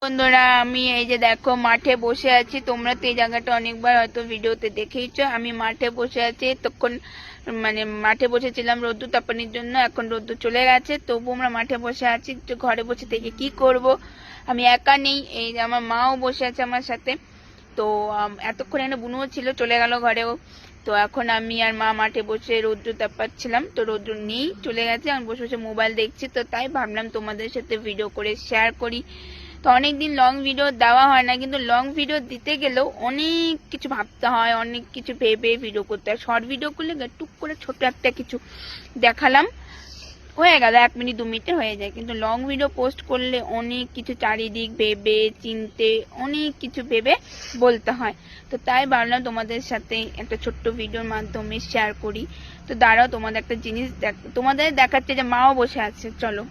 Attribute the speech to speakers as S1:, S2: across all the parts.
S1: বন্ধুরা আমি এই যে দেখো মাঠে বসে আছি। তোমরা তো এই জায়গাটা অনেকবার হয়তো ভিডিওতে দেখেইছো। আমি মাঠে বসে আছি, তখন মানে মাঠে বসেছিলাম রোদ্দুর তাপানোর জন্য। এখন রোদ্দুর চলে গেছে, তবু আমরা মাঠে বসে আছি। ঘরে বসে থেকে কি করব, আমি একা নেই, এই যে আমার মাও বসে আছে আমার সাথে। তো এতক্ষণ এনে বুনুও ছিল, চলে গেল ঘরেও। তো এখন আমি আর মা মাঠে বসে রোদ্দুর তাপাচ্ছিলাম, তো রোদ্দুর নেই, চলে গেছে। আমি বসে বসে মোবাইল দেখছি, তো তাই ভাবলাম তোমাদের সাথে ভিডিও করে শেয়ার করি। তো অনেকদিন লং ভিডিও দেওয়া হয় না, কিন্তু লং ভিডিও দিতে গেলেও অনেক কিছু ভাবতে হয়, অনেক কিছু ভেবে ভিডিও করতে হয়। শর্ট ভিডিও করলে টুক করে ছোট একটা কিছু দেখালাম, হয়ে গেল, 1 মিনিট 2 মিনিটে হয়ে যায়। কিন্তু লং ভিডিও পোস্ট করলে অনেক কিছু চারিদিক ভেবে চিনতে, অনেক কিছু ভেবে বলতে হয়। তো তাই ভাবলাম তোমাদের সাথে একটা ছোট্ট ভিডিওর মাধ্যমে শেয়ার করি। তো দাঁড়াও, তোমাদের একটা জিনিস তোমাদের দেখাচ্ছে যে মাও বসে আছে, চলো।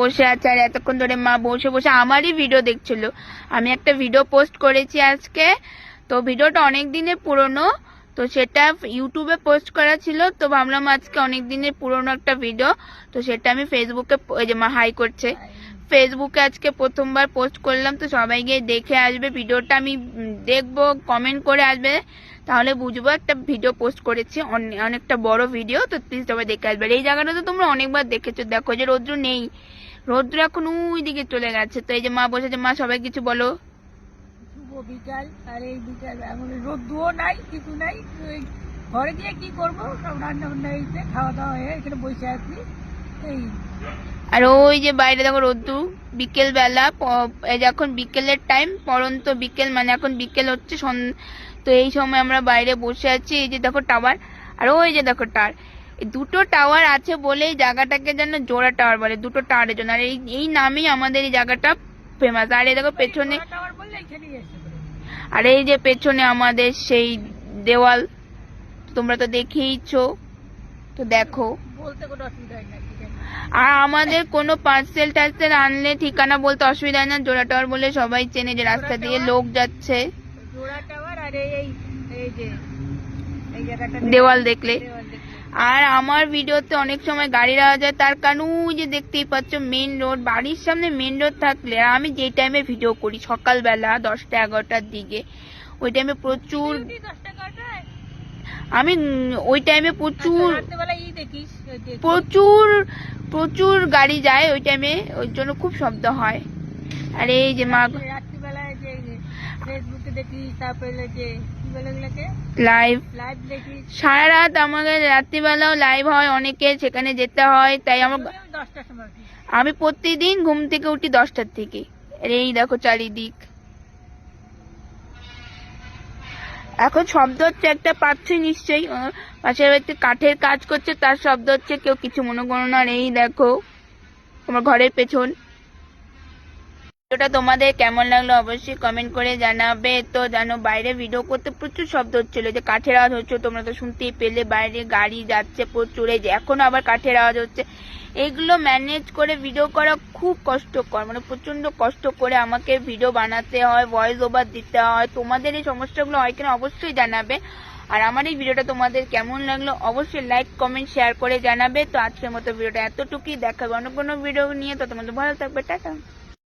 S1: বসে আছে আর এতক্ষণ ধরে মা বসে বসে আমারই ভিডিও দেখছিল। আমি একটা ভিডিও পোস্ট করেছি আজকে, তো ভিডিওটা অনেক দিনের পুরনো, তো সেটা ইউটিউবে পোস্ট করা ছিল। তো ভাবলাম আজকে অনেক দিনের পুরনো একটা ভিডিও, তো সেটা আমি ফেসবুকে, ওই যে মা হাই করছে, ফেসবুকে আজকে প্রথমবার পোস্ট করলাম। তো সবাই গিয়ে দেখে আসবে ভিডিওটা, আমি দেখবো, কমেন্ট করে আসবে, তাহলে বুঝবো একটা ভিডিও পোস্ট করেছি, অনেকটা বড় ভিডিও। তো প্লিজ সবাই দেখে আসবে। এই জায়গাটা তো তোমরা অনেকবার দেখেছো, দেখো যে রৌদ্র নেই, রৌদ্র এখন ওই দিকে চলে গেছে। তো এই যে মা বসেছে, মা সবাই কিছু বলো।
S2: শুভ বিকাল। আর এই বিকাল এমন রোদ্দুও নাই, কিছু নাই, ঘরে গিয়ে কি করবো, সব রান্না বান্না হয়েছে, খাওয়া দাওয়া হয়ে এখানে বসে আছি। এই
S1: আর ওই যে বাইরে দেখো রোদ্দুর, বিকেল বেলা, এখন বিকেলের টাইম, পরন্ত বিকেল, মানে এখন বিকেল হচ্ছে। তো এই সময় আমরা বাইরে বসে আছি। এই যে দেখো টাওয়ার, আর ওই যে দেখো টাওয়ার, দুটো টাওয়ার আছে বলে এই জায়গাটাকে যেন জোড়া টাওয়ার বলে, দুটো টাওয়ারের জন্য। আর এই নামেই আমাদের এই জায়গাটা ফেমাস। আর এই দেখো পেছনে, আর এই যে পেছনে আমাদের সেই দেওয়াল, তোমরা তো দেখেইছো। তো দেখো,
S2: বলতে কোনো অসুবিধা হয় না।
S1: আর আমাদের কোনো পার্সেল টার্সেল আনলে ঠিকানা বলতে অসুবিধা হয় না। জোড়া টাওয়ার বলে সবাই চেনে, যে রাস্তা দিয়ে লোক যাচ্ছে,
S2: জোড়া টাওয়ার। আর এই যে এই জায়গাটা
S1: দেওয়াল দেখলে। আর আমার ভিডিওতে অনেক সময় গাড়ির আওয়াজ হয়, তার কারণ ওই যে দেখতেই পাচ্ছ মেন রোড। বাড়ির সামনে মেন রোড থাকলে, আমি যে টাইমে ভিডিও করি সকালবেলা 10টা 11টার দিকে, ওই টাইমে প্রচুর, আমি ওই টাইমে প্রচুর প্রচুর প্রচুর গাড়ি যায় ওই টাইমে, ওই জন্য খুব শব্দ হয়। আর এই যে মা
S2: রাত্রিবেলায় যে ফেসবুকে দেখি, তারপরে যে কি বলে এগুলোকে,
S1: লাইভ
S2: দেখি
S1: সারা রাত। আমাদের রাত্রিবেলাও লাইভ হয় অনেকে, সেখানে যেতে হয়। তাই আমার
S2: 10টার সময়
S1: আমি প্রতিদিন ঘুম থেকে উঠি 10টার থেকে। এই দেখো চারিদিক, এখন শব্দ হচ্ছে একটা, পাচ্ছি নিশ্চয়ই, পাশের বাড়িতে কাঠের কাজ করছে, তার শব্দ হচ্ছে, কেউ কিছু মনে করো না। আর এই দেখো আমার ঘরের পেছন। ভিডিওটা তোমাদের কেমন লাগলো অবশ্যই কমেন্ট করে জানাবে। তো জানো বাইরে ভিডিও করতে প্রচুর শব্দ হচ্ছিল, যে কাঠের আওয়াজ হচ্ছে, তোমরা তো শুনতেই পেলে, বাইরে গাড়ি যাচ্ছে প্রচুর। এই যে এখনো আবার কাঠের আওয়াজ হচ্ছে। এগুলো ম্যানেজ করে ভিডিও করা খুব কষ্টকর, মানে প্রচন্ড কষ্ট করে আমাকে ভিডিও বানাতে হয়, ভয়েস ওভার দিতে হয়। তোমাদের এই সমস্যাগুলো হয় কিনা অবশ্যই জানাবে। আর আমার এই ভিডিওটা তোমাদের কেমন লাগলো অবশ্যই লাইক কমেন্ট শেয়ার করে জানাবে। তো আজকের মতো ভিডিওটা এতটুকুই, দেখাবে অন্য কোনো ভিডিও নিয়ে। তো তোমাদের ভালো থাকবে, টাটা।